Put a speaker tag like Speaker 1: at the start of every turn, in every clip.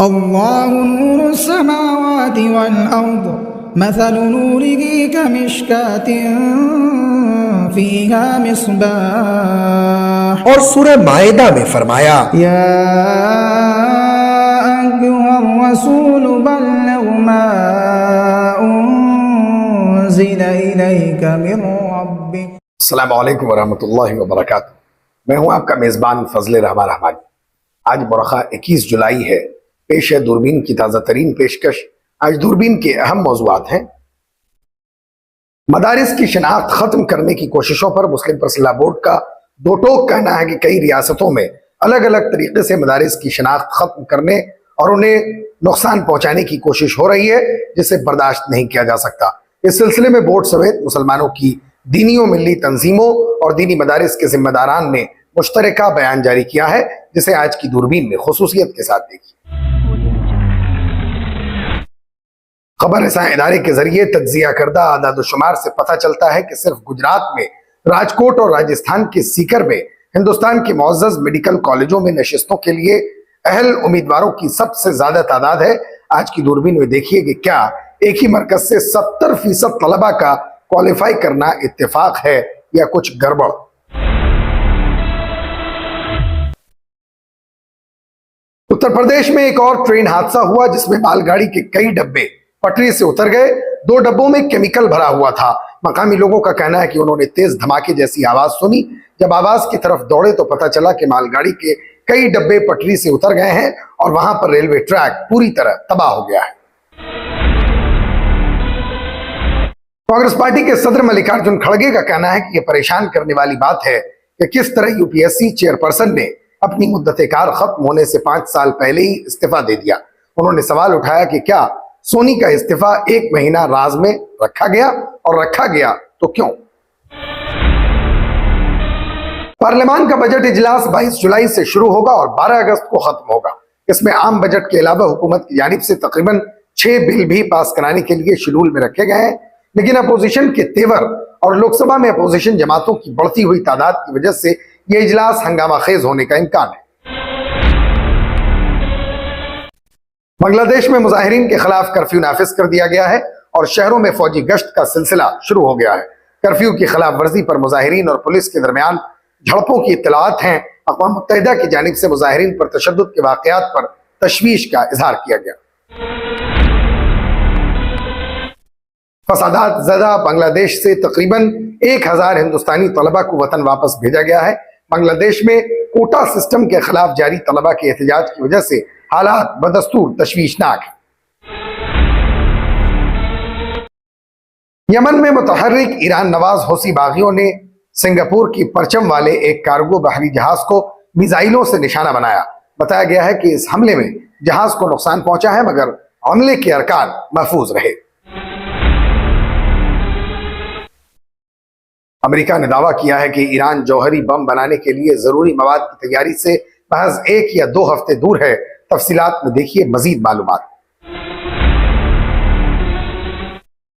Speaker 1: اللہ نور السماوات والارض مثل نوره كمشكاة فيها مصباح.
Speaker 2: اور سورہ مائدہ میں فرمایا
Speaker 1: یا ایھا الرسول بلغ ما انزل الیک من ربک.
Speaker 3: السلام علیکم ورحمۃ اللہ وبرکاتہ. میں ہوں آپ کا میزبان فضل رحمان رحمانی. آج برخہ 21 جولائی ہے. پیش ہے دوربین کی تازہ ترین پیشکش. آج دوربین کے اہم موضوعات ہیں: مدارس کی شناخت ختم کرنے کی کوششوں پر مسلم پرسنل بورڈ کا دو ٹوک کہنا ہے کہ کئی ریاستوں میں الگ الگ طریقے سے مدارس کی شناخت ختم کرنے اور انہیں نقصان پہنچانے کی کوشش ہو رہی ہے، جسے برداشت نہیں کیا جا سکتا. اس سلسلے میں بورڈ سمیت مسلمانوں کی دینی و ملی تنظیموں اور دینی مدارس کے ذمہ داران نے مشترکہ بیان جاری کیا ہے، جسے آج کی دوربین میں خصوصیت کے ساتھ دیکھیے. خبر رساں ادارے کے ذریعے تجزیہ کردہ اعداد و شمار سے پتہ چلتا ہے کہ صرف گجرات میں راجکوٹ اور راجستھان کے سیکر میں ہندوستان کے معزز میڈیکل کالجوں میں نشستوں کے لیے اہل امیدواروں کی سب سے زیادہ تعداد ہے. آج کی دوربین میں دیکھیے کہ کیا ایک ہی مرکز سے 70% طلبہ کا کوالیفائی کرنا اتفاق ہے یا کچھ گڑبڑ. اتر پردیش میں ایک اور ٹرین حادثہ ہوا جس میں مال گاڑی کے کئی ڈبے پٹری سے اتر گئے. 2 ڈبوں میں کیمیکل بھرا ہوا تھا. مقامی لوگوں کا کہنا ہے کہ انہوں نے تیز دھماکے جیسی آواز سنی. جب آواز کی طرف دوڑے تو پتہ چلا کہ مال گاڑی کے کئی ڈبے پٹری سے اتر گئے ہیں اور وہاں پر ریلوے ٹریک پوری طرح تباہ ہو گیا ہے. کانگریس پارٹی کے صدر ملکارجن کھڑگے کا کہنا ہے کہ یہ پریشان کرنے والی بات ہے کہ کس طرح UPSC چیئرپرسن نے اپنی مدت کار ختم ہونے سے 5 سال پہلے ہی استعفیٰ دے دیا. انہوں نے سوال اٹھایا کہ کیا سونی کا استعفیٰ 1 مہینہ راز میں رکھا گیا، اور رکھا گیا تو کیوں؟ پارلیمان کا بجٹ اجلاس 22 جولائی سے شروع ہوگا اور 12 اگست کو ختم ہوگا. اس میں عام بجٹ کے علاوہ حکومت کی جانب سے تقریباً 6 بل بھی پاس کرانے کے لیے شیڈول میں رکھے گئے ہیں، لیکن اپوزیشن کے تیور اور لوک سبھا میں اپوزیشن جماعتوں کی بڑھتی ہوئی تعداد کی وجہ سے یہ اجلاس ہنگامہ خیز ہونے کا امکان ہے. بنگلہ دیش میں مظاہرین کے خلاف کرفیو نافذ کر دیا گیا ہے اور شہروں میں فوجی گشت کا سلسلہ شروع ہو گیا ہے. کرفیو کی خلاف ورزی پر مظاہرین اور پولیس کے درمیان جھڑپوں کی اطلاعات ہیں. اقوام متحدہ کی جانب سے مظاہرین پر تشدد کے واقعات پر تشویش کا اظہار کیا گیا. فسادات زدہ بنگلہ دیش سے تقریباً 1000 ہندوستانی طلبہ کو وطن واپس بھیجا گیا ہے. بنگلہ دیش میں کوٹا سسٹم کے خلاف جاری طلبہ کے احتجاج کی وجہ سے حالات بدستور تشویشناک ہیں. یمن میں متحرک ایران نواز حوثی باغیوں نے سنگاپور کی پرچم والے ایک کارگو بحری جہاز کو میزائلوں سے نشانہ بنایا. بتایا گیا ہے کہ اس حملے میں جہاز کو نقصان پہنچا ہے مگر عملے کے ارکان محفوظ رہے. امریکہ نے دعویٰ کیا ہے کہ ایران جوہری بم بنانے کے لیے ضروری مواد کی تیاری سے محض 1 یا 2 ہفتے دور ہے. تفصیلات میں دیکھیے مزید معلومات.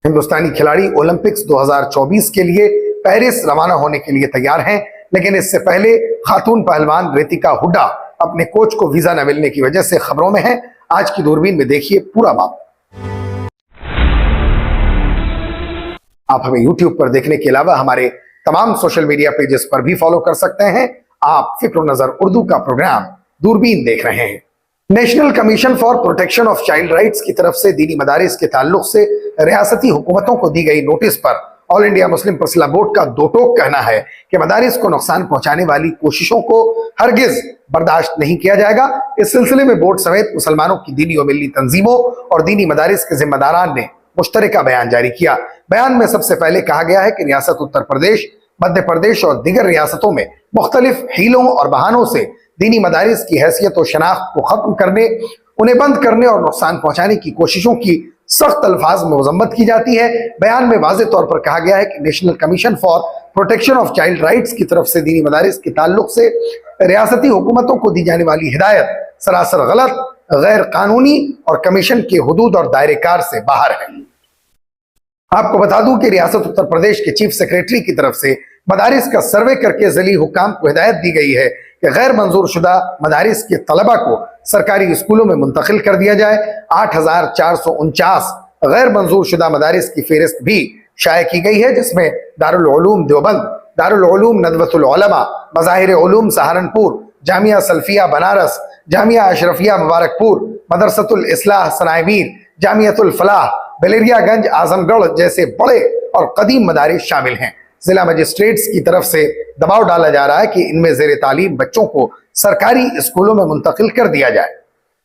Speaker 3: ہندوستانی کھلاڑی اولمپکس 2024 کے لیے پیرس روانہ ہونے کے لیے تیار ہیں، لیکن اس سے پہلے خاتون پہلوان ریتیکا ہوڈا اپنے کوچ کو ویزا نہ ملنے کی وجہ سے خبروں میں ہیں. آج کی دوربین میں دیکھیے پورا معاملہ. آپ ہمیں YouTube پر دیکھنے کے علاوہ ہمارے تمام سوشل میڈیا پیجز پر بھی فالو کر سکتے ہیں. آپ فکر و نظر اردو کا پروگرام دوربین دیکھ رہے ہیں. National commission for protection of child rights کی طرف سے دینی مدارس کے تعلق سے ریاستی حکومتوں کو دی گئی نوٹس پر آل انڈیا مسلم پرسنل بورڈ کا 2 ٹوک کہنا ہے کہ مدارس کو نقصان پہنچانے والی کوششوں کو ہرگز برداشت نہیں کیا جائے گا. اس سلسلے میں بورڈ سمیت مسلمانوں کی دینی و ملی تنظیموں اور دینی مدارس کے ذمہ داران نے مشترکہ بیان جاری کیا. بیان میں سب سے پہلے کہا گیا ہے کہ ریاست اتر پردیش، مدھیہ پردیش اور دیگر ریاستوں میں مختلف حیلوں اور بہانوں سے دینی مدارس کی حیثیت و شناخت کو ختم کرنے، انہیں بند کرنے اور نقصان پہنچانے کی کوششوں کی سخت الفاظ میں مذمت کی جاتی ہے. بیان میں واضح طور پر کہا گیا ہے کہ national commission for protection of child rights کی طرف سے دینی مدارس کے تعلق سے ریاستی حکومتوں کو دی جانے والی ہدایت سراسر غلط، غیر قانونی اور کمیشن کے حدود اور دائرے کار سے باہر ہے. आपको बता दूं कि रियासत उत्तर प्रदेश के चीफ सेक्रेटरी की तरफ से मदारिस का सर्वे करके ज़िली हुक्काम को हिदायत दी गई है कि गैर मंजूर शुदा मदारिस के तलबा को सरकारी स्कूलों में मुंतकिल कर दिया जाए। 8,449 गैर मंजूर शुदा मदारिस की फहरिस्त भी शाया की गई है, जिसमें दारुल उलूम देवबंद, दारुल उलूम नदवतुल उलमा, मज़ाहिर उलूम सहारनपुर, जामिया सल्फिया बनारस, जामिया अशरफिया मुबारकपुर, मदरसतुल इस्लाह सनाइमीर, जामियतुल फलाह, बलेरियागंज, आजमगढ़ जैसे बड़े और कदीम मदारिस शामिल हैं। जिला मजिस्ट्रेट्स की तरफ से दबाव डाला जा रहा है कि इनमें ज़ेर तालीम बच्चों को सरकारी स्कूलों में मुंतकिल कर दिया जाए।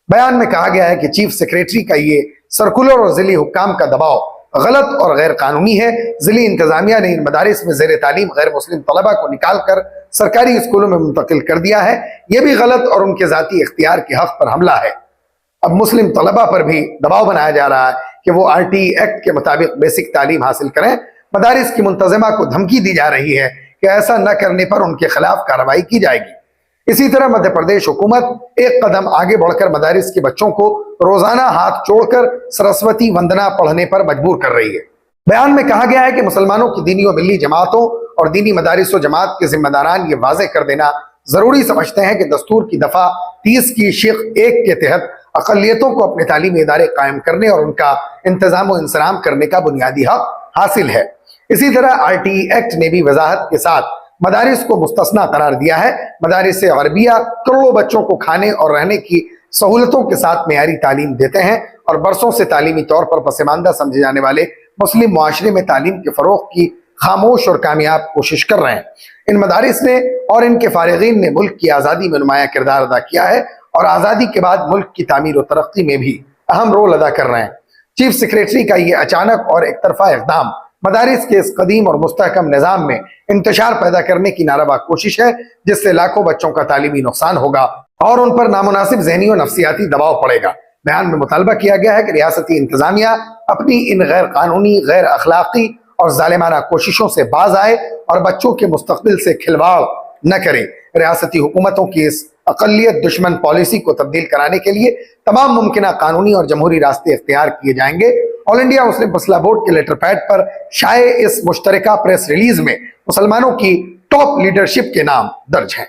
Speaker 3: बयान में कहा गया है कि चीफ सेक्रेटरी का ये सर्कुलर और ज़िली हुक्काम का दबाव गलत और गैर कानूनी है। ज़िली इंतजामिया ने इन मदारिस में ज़ेर तालीम गैर मुस्लिम तलबा को निकाल कर सरकारी स्कूलों में मुंतकिल कर दिया है। यह भी गलत और उनके ज़ाती इख्तियार के हक पर हमला है। अब मुस्लिम तलबा पर भी दबाव बनाया जा रहा है कि वो RT एक्ट के मुताबिक बेसिक तालीम हासिल करें। मदारिस की मुंतजिमा को धमकी दी जा रही है कि ऐसा न करने पर उनके खिलाफ कार्रवाई की जाएगी। इसी तरह मध्य प्रदेश हुकूमत एक कदम आगे बढ़कर मदारिस के बच्चों को रोजाना हाथ जोड़कर सरस्वती वंदना पढ़ने पर मजबूर कर रही है। बयान में कहा गया है कि मुसलमानों की दीनी व मिल्ली जमातों और दीनी मदारिस व जमात के जिम्मेदारान ये वाज़े कर देना जरूरी समझते हैं कि दस्तूर की दफा 30 की शिक 1 के तहत अक़लियतों को अपने तालीमी इदारे कायम करने और उनका इंतजाम व इंसराम करने का बुनियादी हक हासिल है। इसी तरह RT एक्ट ने भी वजाहत के साथ मदारिस को मुस्तस्ना करार दिया है। मदारिस अरबिया करोड़ों बच्चों को खाने और रहने की सहूलतों के साथ मेयारी तालीम देते हैं और बरसों से तालीमी तौर पर पसमानदा समझे जाने वाले मुस्लिम मुआशरे में तालीम के फरोग की खामोश और कामयाब कोशिश कर रहे हैं। इन मदारिस ने और इनके फारिगीन ने मुल्क की आज़ादी में नुमाया किरदार अदा किया है और आज़ादी के बाद मुल्क की तामीर और तरक्की में भी अहम रोल अदा कर रहे हैं। चीफ सेक्रेटरी का ये अचानक और एक तरफा इक़दाम मदारिस के इस कदीम और मुस्तहकम निज़ाम में इंतशार पैदा करने की नारावा कोशिश है, जिससे लाखों बच्चों का तालीमी नुकसान होगा और उन पर नामुनासिब ज़हनी और नफ्सियाती दबाव पड़ेगा। बयान में मुतालबा किया गया है कि रियासती इंतजामिया अपनी इन गैर कानूनी, गैर अखलाकी और जालिमाना कोशिशों से बाज आए और बच्चों के मुस्तकबिल से खिलवाड़ न करे। रियासती हुकूमतों की इस अक़लियत दुश्मन पॉलिसी को तब्दील कराने के लिए तमाम मुमकिन कानूनी और जमहूरी रास्ते इख्तियार किए जाएंगे। ऑल इंडिया मुस्लिम फसला बोर्ड के लेटर पैड पर शाये इस मुश्तरका प्रेस रिलीज में मुसलमानों की टॉप लीडरशिप के नाम दर्ज हैं।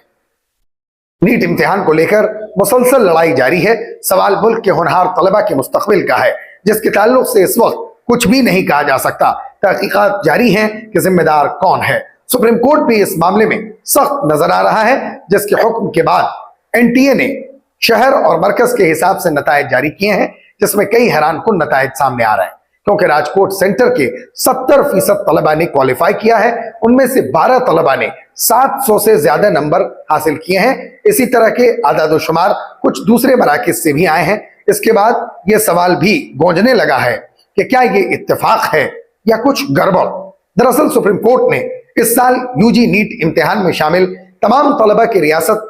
Speaker 3: नीट इम्तिहान को लेकर मुसलसल लड़ाई जारी है। सवाल मुल्क के होनहार तलबा के मुस्तकबिल का है, जिसके ताल्लुक से इस वक्त कुछ भी नहीं कहा जा सकता। तहकीकात जारी हैं कि जिम्मेदार कौन है। सुप्रीम कोर्ट भी इस मामले में सख्त नजर आ रहा है, जिसके हुक्म के बाद NTA ने शहर और मरकज के हिसाब से नतायज जारी किए हैं, जिसमें कई हैरानकुन नतायज सामने आ रहे हैं। क्योंकि राजकोट सेंटर के 70% तलबा ने क्वालिफाई किया है, उनमें से 12 तलबा ने 700 से ज्यादा नंबर हासिल किए हैं। इसी तरह के आदादोशुमार कुछ दूसरे मराकिज से भी आए हैं। इसके बाद यह सवाल भी गूंजने लगा है कि क्या ये इत्तेफाक है या कुछ गड़बड़। दरअसल सुप्रीम कोर्ट ने इस साल UG नीट इम्तिहान में शामिल तमाम तलबा की रियासत,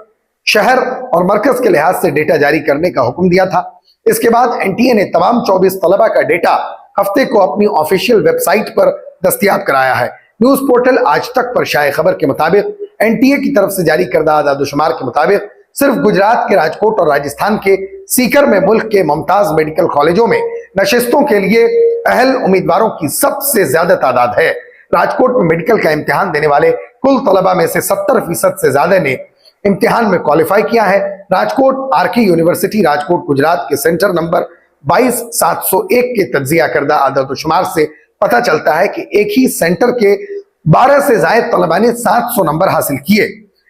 Speaker 3: शहर और मरकज के लिहाज से डेटा जारी करने का हुक्म दिया था। इसके बाद NTA ने तमाम 24 तलबा का डेटा हफ्ते को अपनी ऑफिशियल वेबसाइट पर दस्तयाब कराया है। न्यूज पोर्टल आज तक पर शाये खबर के मुताबिक NTA की तरफ से जारी करदा आदादोशुमार के मुताबिक सिर्फ गुजरात के राजकोट और राजस्थान के सीकर में मुल्क के मुमताज मेडिकल कॉलेजों में नशिस्तों के लिए अहल उम्मीदवारों की सबसे ज्यादा तादाद है। राजकोट में मेडिकल का इम्तिहान देने वाले कुल तलबा में से 70% से ज्यादा ने इम्तिहान में क्वालिफाई किया है। राजकोट RK यूनिवर्सिटी राजकोट गुजरात के सेंटर नंबर 22,701 के तज्जिया करदा आदादोशुमार से पता चलता है कि एक ही सेंटर के 12 से ज्यादा तलबा ने 700 नंबर हासिल किए,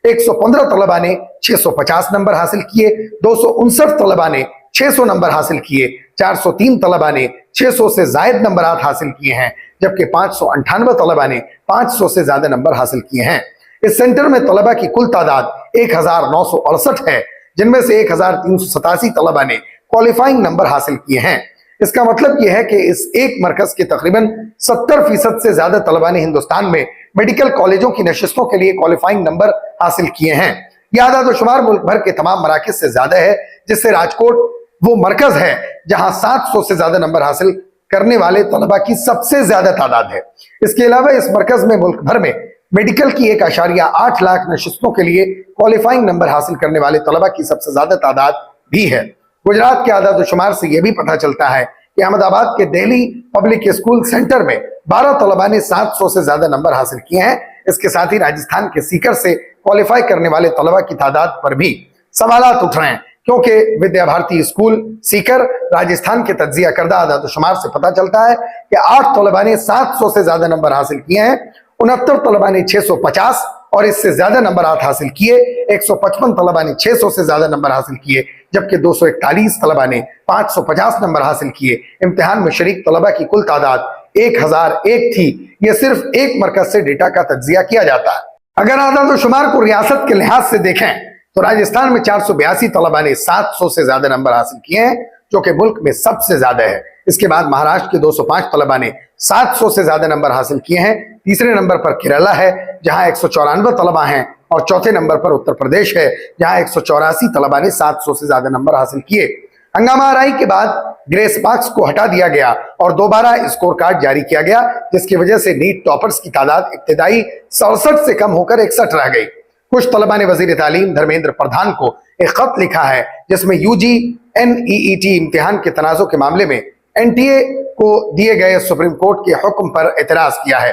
Speaker 3: 115 तलबा ने 650 नंबर हासिल किए, 259 तलबा ने 600 नंबर हासिल किए, 403 तलबा ने 600 से ज्यादा नंबरात हासिल किए हैं, जबकि 598 तलबा ने 500 से ज्यादा नंबर हासिल किए हैं। इस सेंटर में तलबा की कुल तादाद 1968 है, जिनमें से 1387 तलबा ने क्वालिफाइंग नंबर हासिल किए हैं। इसका मतलब यह है कि इस एक मरकज के तकरीबन 70% से ज्यादा तलबा ने हिंदुस्तान में मेडिकल कॉलेजों की नशिस्तों के लिए क्वालिफाइंग नंबर हासिल किए हैं। यह आदादोशुमार मुल्क भर के तमाम मराकज से ज्यादा है, जिससे राजकोट वो मरकज है जहां 700 से ज्यादा नंबर हासिल करने वाले तलबा की सबसे ज्यादा तादाद है। इसके अलावा इस मरकज में मुल्क भर में मेडिकल की 1.8 लाख नशिस्तों के लिए क्वालिफाइंग नंबर हासिल करने वाले तलबा की सबसे ज्यादा तादाद भी है। गुजरात के आदादोशुमार से यह भी पता चलता है कि अहमदाबाद के दिल्ली पब्लिक स्कूल सेंटर में 12 तलबा ने 700 से ज्यादा नंबर हासिल किए हैं। इसके साथ ही राजस्थान के सीकर से क्वालिफाई करने वाले तलबा की तादाद पर भी सवालात उठ रहे हैं, क्योंकि विद्या भारती स्कूल सीकर राजस्थान के तज्जिया करदा आदादुशुमार से पता चलता है कि 8 तलबा ने 700 से ज्यादा नंबर हासिल किए हैं, 69 तलबा ने 650 और इससे ज्यादा नंबर हासिल किए, 155 तलबा ने 600 से ज्यादा नंबर हासिल किए, जबकि 241 तलबा ने 550 नंबर हासिल किए। इम्तिहान में शरीक तलबा की कुल तादाद 1001 थी। यह सिर्फ एक मरकज से डेटा का तज्जिया किया जाता है। अगर आदादुशुमार को रियासत के लिहाज से देखें तो राजस्थान में 482 तलबा ने 700 से ज्यादा नंबर हासिल किए हैं, जो कि मुल्क में सबसे ज्यादा है। इसके बाद महाराष्ट्र के 205 तलबा ने 700 से ज्यादा नंबर हासिल किए हैं। तीसरे नंबर पर केरला है जहां 194 तलबा हैं, और चौथे नंबर पर उत्तर प्रदेश है जहां 184 तलबा ने 700 से ज्यादा नंबर हासिल किए। हंगामा आराई के बाद ग्रेस मार्क्स को हटा दिया गया और दोबारा स्कोर कार्ड जारी किया गया, जिसकी वजह से नीट टॉपर्स की तादाद इब्तिदाई 67 से कम होकर 61 रह गई। कुछ तलबा ने वजीर तालीम धर्मेंद्र प्रधान को एक खत लिखा है जिसमें यूजी NEET इम्तिहान के तनाज़ुर के मामले में NTA को दिए गए सुप्रीम कोर्ट के हुक्म पर एतराज किया है।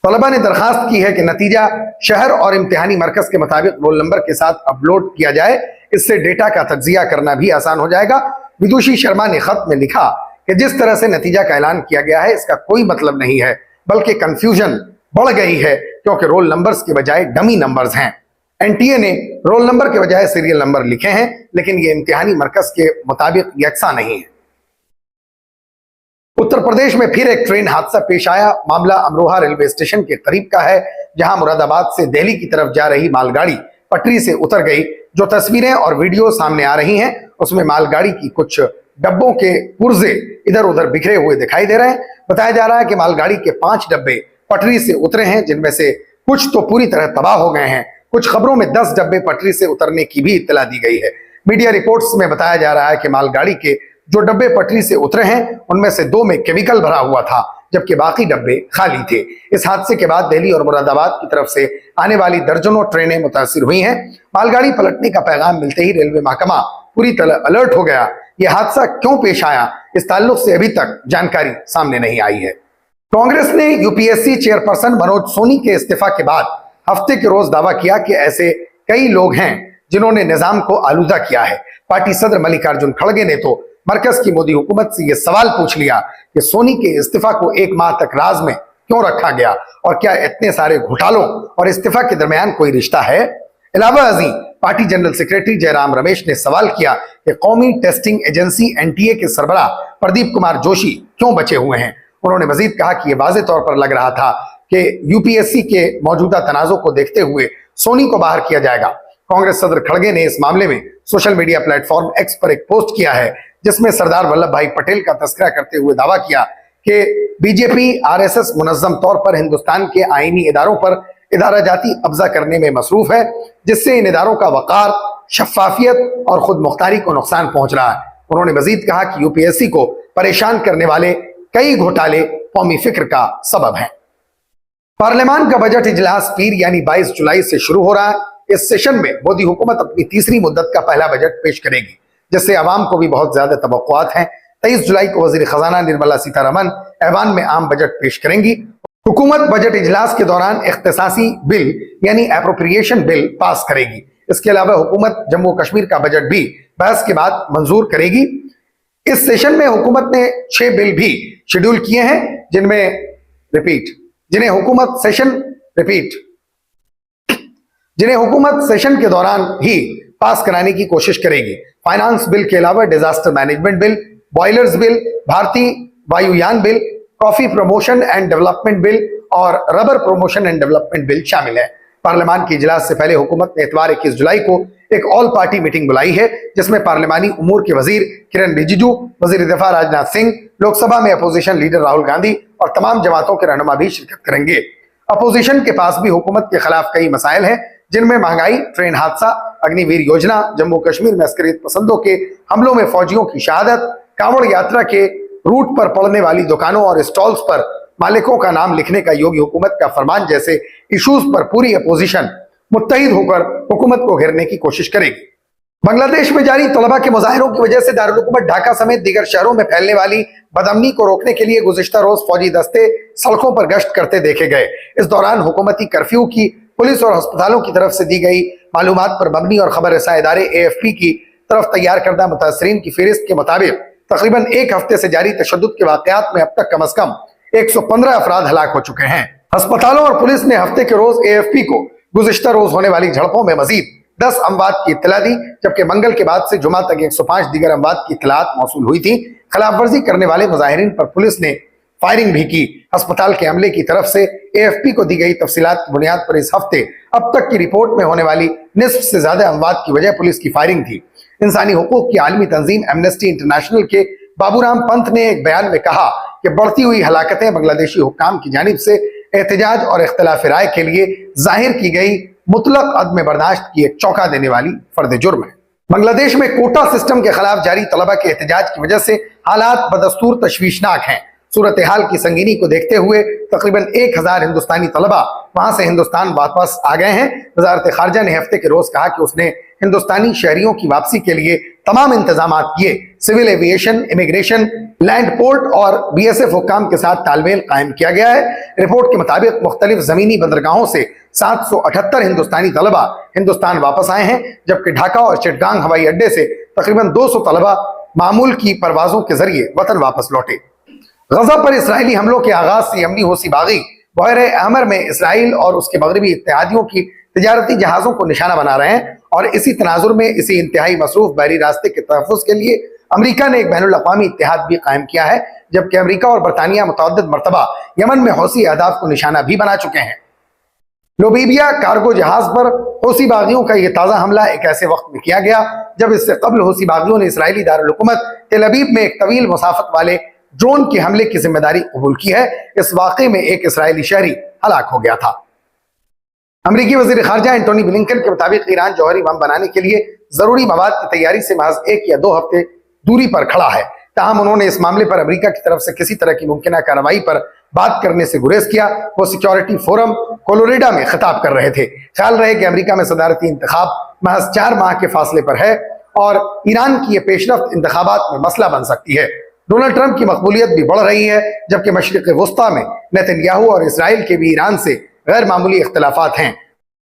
Speaker 3: तलबा ने दरखास्त की है कि नतीजा शहर और इम्तिहानी मरकज के मुताबिक रोल नंबर के साथ अपलोड किया जाए, इससे डेटा का तज्जिया करना भी आसान हो जाएगा। विदुषी शर्मा ने खत में लिखा कि जिस तरह से नतीजा का ऐलान किया गया है इसका कोई मतलब नहीं है, बल्कि कंफ्यूजन बढ़ गई है, क्योंकि रोल नंबर्स के बजाय डमी नंबर्स हैं। NTA ने रोल नंबर के बजाय सीरियल नंबर लिखे हैं, लेकिन ये इम्तिहानी मरकज के मुताबिक यकसा नहीं है। उत्तर प्रदेश में फिर एक ट्रेन हादसा पेश आया। मामला अमरोहा रेलवे स्टेशन के करीब का है, जहां मुरादाबाद से दिल्ली की तरफ जा रही मालगाड़ी पटरी से उतर गई। जो तस्वीरें और वीडियो सामने आ रही हैं उसमें मालगाड़ी की कुछ डब्बों के पुर्जे इधर उधर बिखरे हुए दिखाई दे रहे हैं। बताया जा रहा है कि मालगाड़ी के 5 डब्बे पटरी से उतरे हैं, जिनमें से कुछ तो पूरी तरह तबाह हो गए हैं। कुछ खबरों में 10 डब्बे पटरी से उतरने की भी इत्तला दी गई है। मीडिया रिपोर्ट्स में बताया जा रहा है कि मालगाड़ी के जो डब्बे पटरी से उतरे हैं उनमें से 2 में केमिकल भरा हुआ था, जबकि बाकी डब्बे खाली थे। इस हादसे के बाद दिल्ली और मुरादाबाद की तरफ से आने वाली दर्जनों ट्रेनें मुतासिर हुई हैं। मालगाड़ी पलटने का पैगाम मिलते ही रेलवे महकमा पूरी तरह अलर्ट हो गया। यह हादसा क्यों पेश आया, इस ताल्लुक से अभी तक जानकारी सामने नहीं आई है। कांग्रेस ने यूपीएससी चेयरपर्सन मनोज सोनी के इस्तीफा के बाद हफ्ते के रोज दावा किया कि ऐसे कई लोग हैं जिन्होंने निजाम को आलूदा किया है। पार्टी सदर मल्लिकार्जुन खड़गे ने तो मरकज की मोदी हुकूमत से यह सवाल पूछ लिया कि सोनी के इस्तीफा को 1 माह तक राज में क्यों रखा गया, और क्या इतने सारे घोटालों और इस्तीफा के दरमियान कोई रिश्ता है। इलावा अजीम party general secretary Jairam Ramesh ने सवाल किया कि कौमी टेस्टिंग एजेंसी NTA के सरबराह प्रदीप कुमार जोशी क्यों बचे हुए हैं। उन्होंने मजीद कहा कि यह वाज़ेह तौर पर लग रहा था कि यूपीएससी के मौजूदा तनाज़ों को देखते हुए सोनी को बाहर किया जाएगा। कांग्रेस सदर खड़गे ने इस मामले में सोशल मीडिया प्लेटफॉर्म X पर एक पोस्ट किया है, जिसमें सरदार वल्लभ भाई पटेल का तस्करा करते हुए दावा किया कि बीजेपी RSS मुनज़्ज़म तौर पर हिंदुस्तान के आईनी इदारों पर इदारा जाती अब्जा करने में मसरूफ है, जिससे इन इदारों का वक़ार, शफ़ाफियत और खुद मुख्तारी को नुकसान पहुंच रहा है। उन्होंने मजीद कहा कि यूपीएससी को परेशान करने वाले कई घोटाले कौमी फिक्र का सबब हैं। पार्लियामान का बजट इजलास पीर यानी 22 जुलाई से शुरू हो रहा है। इस सेशन में मोदी हुकूमत अपनी तीसरी मुद्दत का पहला बजट पेश करेगी, जिससे आवाम को भी बहुत ज्यादा तवक्कुआत हैं। 23 जुलाई को वजीर खजाना निर्मला सीतारमन ऐवान में आम बजट पेश करेंगी। हुकूमत बजट इजलास के दौरान इख्तिसासी बिल यानी एप्रोप्रिएशन बिल पास करेगी। इसके अलावा हुकूमत जम्मू कश्मीर का बजट भी बहस के बाद मंजूर करेगी। इस सेशन में हुकूमत ने 6 बिल भी शेड्यूल किए हैं, जिन्हें हुकूमत सेशन के दौरान ही पास कराने की कोशिश करेगी। फाइनेंस बिल के अलावा disaster management bill, boilers bill, Bharatiya Vayuyan bill, coffee promotion and development bill और rubber promotion and development bill शामिल है। पार्लियामान के इजलास से पहले हुकूमत ने इतवार 21 जुलाई को एक ऑल पार्टी मीटिंग बुलाई है, जिसमें पार्लियामानी उमूर के वजीर किरण रिजिजू, वजीर दिफा राजनाथ सिंह, लोकसभा में अपोजिशन लीडर राहुल गांधी और तमाम जमातों के रहनुमा भी शिरकत करेंगे। अपोजिशन के पास भी हुकूमत के खिलाफ कई मसाइल हैं, जिनमें महंगाई, ट्रेन हादसा, अग्निवीर योजना, जम्मू कश्मीर में अस्करियत पसंदों के हमलों में फौजियों की शहादत, कांवड़ यात्रा के रूट पर पड़ने वाली दुकानों और स्टॉल्स पर मालिकों का नाम लिखने का योगी हुकूमत का फरमान जैसे इश्यूज पर पूरी अपोजिशन मुत्तहिद होकर हुकूमत को घेरने की कोशिश करेगी। बांग्लादेश में जारी तलबा के मुजाहिरों की वजह से दारुल हुकूमत ढाका समेत दीगर शहरों में फैलने वाली बदअमनी को रोकने के लिए गुज़िश्ता रोज फौजी दस्ते सड़कों पर गश्त करते देखे गए। इस दौरान हुकूमती कर्फ्यू की पुलिस और अस्पतालों की तरफ से दी गई मालूमात पर मबनी और खबर रसां इदारे AFP की तरफ तैयार करदा मुतासरीन की फहरिस्त के मुताबिक तकरीबन एक हफ्ते से जारी तशद्दुद के वाक़यात में अब तक कम अज कम 115 अफराद हलाक हो चुके हैं। अस्पतालों और पुलिस ने हफ्ते के रोज AFP को गुज़िश्ता रोज होने वाली झड़पों में मजीद 10 अमवात की इत्तला दी, जबकि मंगल के बाद से जुमा तक 105 दीगर अमवात की इत्तलात मौसूल हुई थी। खिलाफ वर्जी करने वाले मुजाहिरीन पर पुलिस ने फायरिंग भी की। अस्पताल के अमले की तरफ से AFP को दी गई तफसीलात की बुनियाद पर इस हफ्ते अब तक की रिपोर्ट में होने वाली निस्फ से ज्यादा अमवात की वजह पुलिस की फायरिंग थी। इंसानी हुकूक की आलमी तंजीम एमनेस्टी इंटरनेशनल के बाबूराम पंत ने एक बयान में कहा कि बढ़ती हुई हलाकतें बांग्लादेशी हुक्काम की जानिब से एहतजाज और इख्तिलाफ राय के लिए जाहिर की गई मुतलक अदम बर्दाश्त की एक चौंका देने वाली फर्द जुर्म है। बांग्लादेश में कोटा सिस्टम के खिलाफ जारी तलबा के एहतजाज की वजह से हालात बदस्तूर तशवीशनाक हैं। सूरत हाल की संगीनी को देखते हुए तकरीबन 1000 हिंदुस्तानी तलबा वहां से हिंदुस्तान वापस आ गए हैं। वजारत खारजा ने हफ्ते के रोज कहा कि उसने हिंदुस्तानी शहरियों की वापसी के लिए तमाम इंतजाम किए। Civil aviation, immigration, land port और BSF हुक्काम के साथ तालमेल कायम किया गया है। रिपोर्ट के मुताबिक मुख्तलिफ जमीनी बंदरगाहों से 778 हिंदुस्तानी तलबा हिंदुस्तान वापस आए हैं, जबकि ढाका और चिटगांग हवाई अड्डे से तकरीबन 200 तलबा मामूल की परवाजों के जरिए वतन वापस लौटे। गजा पर इसराइली हमलों के आगाज से यमनी हौसी बागी बहरे अहमर में इसराइल और उसके मगरबी इत्तेहादियों की तिजारती जहाजों को निशाना बना रहे हैं और इसी तनाजुर में इसी इंतहाई मसरूफ बहरी रास्ते के तहफ़्फ़ुज़ के लिए अमरीका ने एक बैनुल अक़वामी इत्तेहाद भी कायम किया है, जबकि अमरीका और बरतानिया मुतअद्दिद मरतबा यमन में हौसी अहदाफ को निशाना भी बना चुके हैं। लोबीबिया कार्गो जहाज पर हौसी बागियों का यह ताज़ा हमला एक ऐसे वक्त में किया गया जब इससे कबल हौसी बागियों ने इसराइली दारुल हुकूमत तेल अवीव में एक तवील मुसाफत वाले ड्रोन के हमले की जिम्मेदारी कबूल की है। इस वाक़े में एक इसराइली शहरी हलाक हो गया था। अमरीकी वज़ीर ख़ारजा एंटोनी ब्लिंकन के मुताबिक ईरान जौहरी बम बनाने के लिए जरूरी मवाद की तैयारी से महज 1 या 2 हफ्ते दूरी पर खड़ा है। ताहम उन्होंने इस मामले पर अमरीका की तरफ से किसी तरह की मुमकिन कार्रवाई पर बात करने से गुरेज किया। वो सिक्योरिटी फोरम कोलोरेडा में खिताब कर रहे थे। ख्याल रहे कि अमरीका में सदारती इंतखाब महज 4 माह के फासले पर है और ईरान की यह पेशरफ्त इंतखाबात में मसला बन सकती है। डोनाल्ड ट्रंप की मकबूलियत भी बढ़ रही है, जबकि मशरिक़ वुस्ता में नेतन्याहू और इसराइल के भी ईरान से गैर मामूली इख्तिलाफात हैं।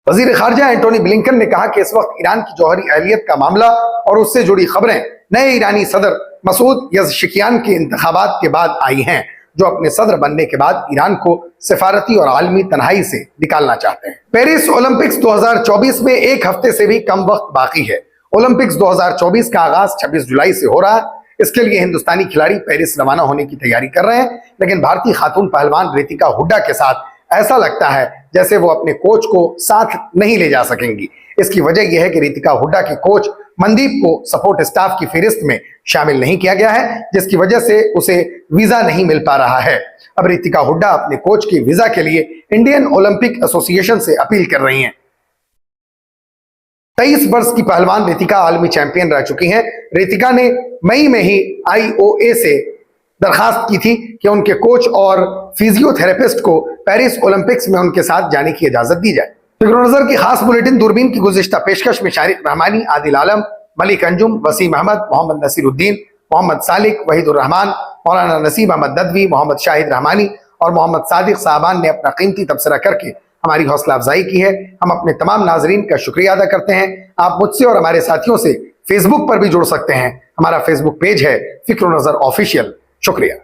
Speaker 3: वज़ीर ख़ारजा एंटोनी ब्लिंकन ने कहा कि इस वक्त ईरान की जौहरी अहलियत का मामला और उससे जुड़ी खबरें नए ईरानी सदर मसूद यज़शिकियान के इंतखाबात के बाद आई हैं, जो अपने सदर बनने के बाद ईरान को सिफारती और आलमी तन्हाई से निकालना चाहते हैं। पेरिस ओलंपिक्स 2024 में एक हफ्ते से भी कम वक्त बाकी है। ओलंपिक्स 2024 का आगाज 26 जुलाई से हो रहा है। इसके लिए हिंदुस्तानी खिलाड़ी पेरिस रवाना होने की तैयारी कर रहे हैं, लेकिन भारतीय खातून पहलवान रितिका हुड्डा के साथ ऐसा लगता है जैसे वो अपने कोच को साथ नहीं ले जा सकेंगी। इसकी वजह यह है कि रितिका हुड्डा के कोच मनदीप को सपोर्ट स्टाफ की फहरिस्त में शामिल नहीं किया गया है, जिसकी वजह से उसे वीजा नहीं मिल पा रहा है। अब रितिका हुड्डा अपने कोच के वीजा के लिए इंडियन ओलंपिक एसोसिएशन से अपील कर रही हैं। 23 वर्ष की पहलवान रितिका आलमी चैंपियन रह चुकी हैं। रितिका ने मई में ही IOA से दरखास्त की थी कि उनके कोच और फिजियोथेरेपिस्ट को पेरिस ओलंपिक्स में उनके साथ जाने की इजाजत दी जाए। फिक्र नजर की खास बुलेटिन दूरबीन की गुज़िश्ता पेशकश में शारिक रहमानी, आदिल आलम, मलिक अंजुम, वसीम अहमद, मोहम्मद नसीरुद्दीन, मोहम्मद सालिक, वहीदुर रहमान, मौलाना नसीब अहमद नदवी, मोहम्मद शाहिद रहमानी और मोहम्मद सादिक साहबान ने अपना कीमती तबसरा करके हमारी हौसला अफजाई की है। हम अपने तमाम नाजरीन का शुक्रिया अदा करते हैं। आप मुझसे और हमारे साथियों से फेसबुक पर भी जुड़ सकते हैं। हमारा फेसबुक पेज है फिक्र नजर ऑफिशियल। शुक्रिया।